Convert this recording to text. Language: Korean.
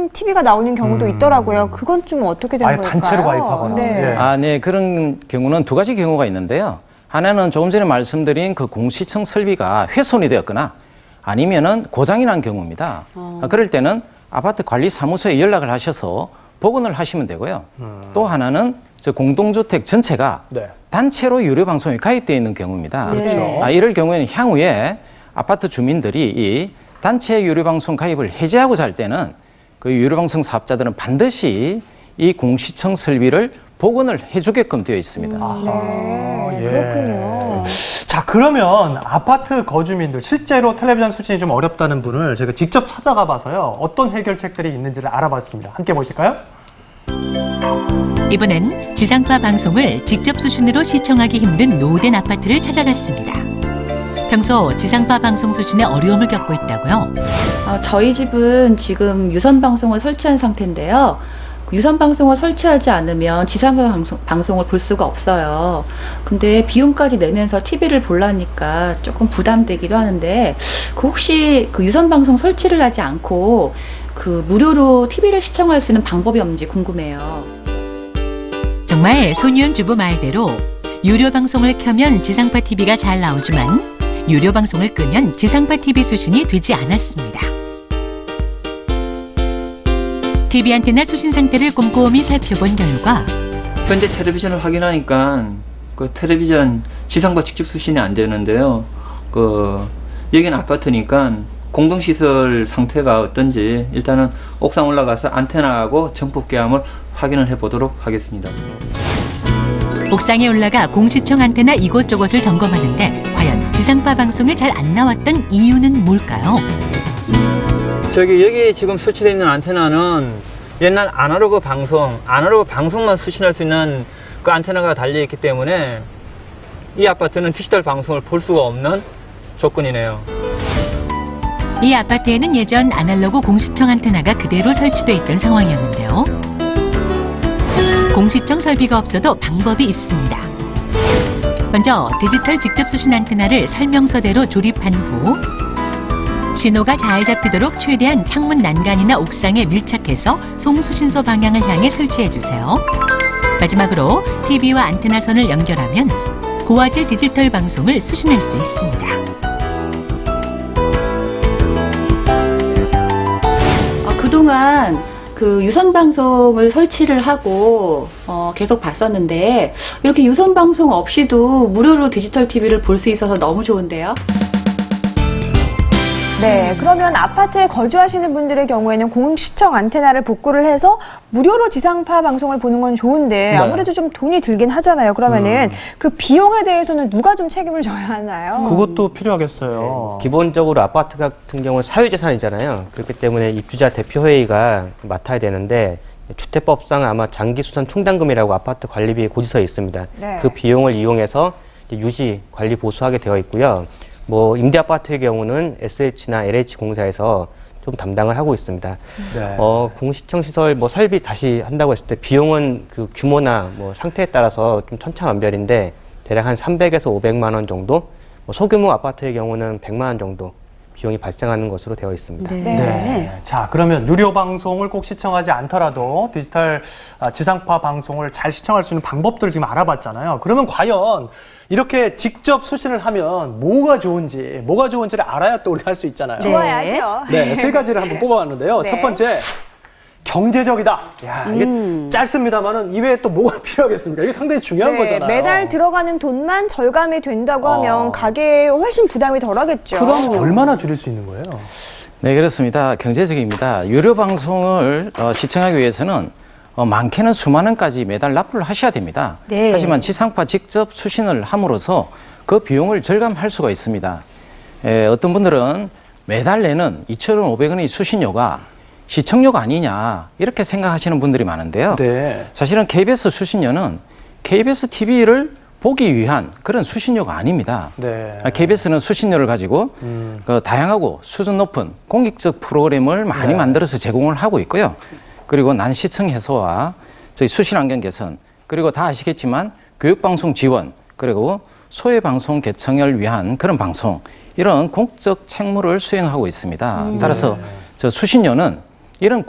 한 TV가 나오는 경우도 있더라고요. 그건 좀 어떻게 되는 걸까요? 아예 단체로 가입하거나. 네. 예. 네. 그런 경우는 두 가지 경우가 있는데요. 하나는 조금 전에 말씀드린 그 공시청 설비가 훼손이 되었거나 아니면은 고장이 난 경우입니다. 그럴 때는 아파트 관리 사무소에 연락을 하셔서 복원을 하시면 되고요. 또 또 하나는 저 공동주택 전체가 네. 단체로 유료 방송에 가입되어 있는 경우입니다. 그렇죠. 이럴 경우에는 향후에 아파트 주민들이 이 단체 유료 방송 가입을 해제하고자 할 때는 그 유료 방송 사업자들은 반드시 이 공시청 설비를 복원을 해주게끔 되어 있습니다. 네, 예. 그렇군요. 자, 그러면 아파트 거주민들, 실제로 텔레비전 수신이 좀 어렵다는 분을 제가 직접 찾아가 봐서요. 어떤 해결책들이 있는지를 알아봤습니다. 함께 보실까요? 이번엔 지상파 방송을 직접 수신으로 시청하기 힘든 노후된 아파트를 찾아갔습니다. 평소 지상파 방송 수신에 어려움을 겪고 있다고요? 저희 집은 지금 유선 방송을 설치한 상태인데요. 유선 방송을 설치하지 않으면 지상파 방송을 볼 수가 없어요. 근데 비용까지 내면서 TV를 보려니까 조금 부담되기도 하는데, 혹시 그 유선 방송 설치를 하지 않고 그 무료로 TV를 시청할 수 있는 방법이 없는지 궁금해요. 정말 손이은 주부 말대로 유료 방송을 켜면 지상파 TV가 잘 나오지만 유료 방송을 끄면 지상파 TV 수신이 되지 않았습니다. TV 안테나 수신 상태를 꼼꼼히 살펴본 결과 현재 텔레비전을 확인하니까 그 텔레비전 지상파 직접 수신이 안 되는데요. 여기는 아파트니까 공동시설 상태가 어떤지 일단은 옥상 올라가서 안테나하고 전폭계함을 확인을 해보도록 하겠습니다. 옥상에 올라가 공시청 안테나 이곳저곳을 점검하는데 과연 지상파 방송이 잘 안 나왔던 이유는 뭘까요? 여기 지금 설치되어 있는 안테나는 옛날 아날로그 방송만 수신할 수 있는 그 안테나가 달려있기 때문에 이 아파트는 디지털 방송을 볼 수가 없는 조건이네요. 이 아파트에는 예전 아날로그 공시청 안테나가 그대로 설치돼 있던 상황이었는데요. 공시청 설비가 없어도 방법이 있습니다. 먼저 디지털 직접 수신 안테나를 설명서대로 조립한 후 신호가 잘 잡히도록 최대한 창문 난간이나 옥상에 밀착해서 송수신소 방향을 향해 설치해주세요. 마지막으로 TV와 안테나 선을 연결하면 고화질 디지털 방송을 수신할 수 있습니다. 그동안 그 유선 방송을 설치를 하고 계속 봤었는데, 이렇게 유선 방송 없이도 무료로 디지털 TV를 볼 수 있어서 너무 좋은데요. 네, 그러면 아파트에 거주하시는 분들의 경우에는 공시청 안테나를 복구를 해서 무료로 지상파 방송을 보는 건 좋은데 아무래도 좀 돈이 들긴 하잖아요. 그러면은 그 비용에 대해서는 누가 좀 책임을 져야 하나요? 그것도 필요하겠어요. 네, 기본적으로 아파트 같은 경우는 사유재산이잖아요. 그렇기 때문에 입주자 대표회의가 맡아야 되는데, 주택법상 아마 장기수선 충당금이라고 아파트 관리비에 고지서에 있습니다. 네. 그 비용을 이용해서 유지, 관리, 보수하게 되어 있고요. 임대아파트의 경우는 SH나 LH 공사에서 좀 담당을 하고 있습니다. 네. 공시청 시설 설비 다시 한다고 했을 때 비용은 그 규모나 상태에 따라서 좀 천차만별인데 대략 한 300에서 500만 원 정도, 소규모 아파트의 경우는 100만 원 정도 비용이 발생하는 것으로 되어 있습니다. 네. 자, 그러면 유료 방송을 꼭 시청하지 않더라도 디지털 지상파 방송을 잘 시청할 수 있는 방법들을 지금 알아봤잖아요. 그러면 과연 이렇게 직접 수신을 하면 뭐가 좋은지를 알아야 또 우리가 할 수 있잖아요. 좋아야죠. 네, 세 가지를 한번 뽑아봤는데요. 네. 첫 번째, 경제적이다. 야, 이게 짧습니다만은 이외에 또 뭐가 필요하겠습니까? 이게 상당히 중요한 거잖아요. 매달 들어가는 돈만 절감이 된다고 하면 가게에 훨씬 부담이 덜하겠죠. 얼마나 줄일 수 있는 거예요? 네, 그렇습니다. 경제적입니다. 유료 방송을 시청하기 위해서는 많게는 수만 원까지 매달 납부를 하셔야 됩니다. 네. 하지만 지상파 직접 수신을 함으로써 그 비용을 절감할 수가 있습니다. 어떤 분들은 매달 내는 2,500원의 수신료가 시청료가 아니냐 이렇게 생각하시는 분들이 많은데요. 네. 사실은 KBS 수신료는 KBS TV를 보기 위한 그런 수신료가 아닙니다. 네. KBS는 수신료를 가지고 그 다양하고 수준 높은 공익적 프로그램을 많이 만들어서 제공을 하고 있고요. 그리고 난시청 해소와 저희 수신 환경 개선, 그리고 다 아시겠지만 교육방송 지원, 그리고 소외방송 개청을 위한 그런 방송, 이런 공적 책무를 수행하고 있습니다. 따라서 저 수신료는 이런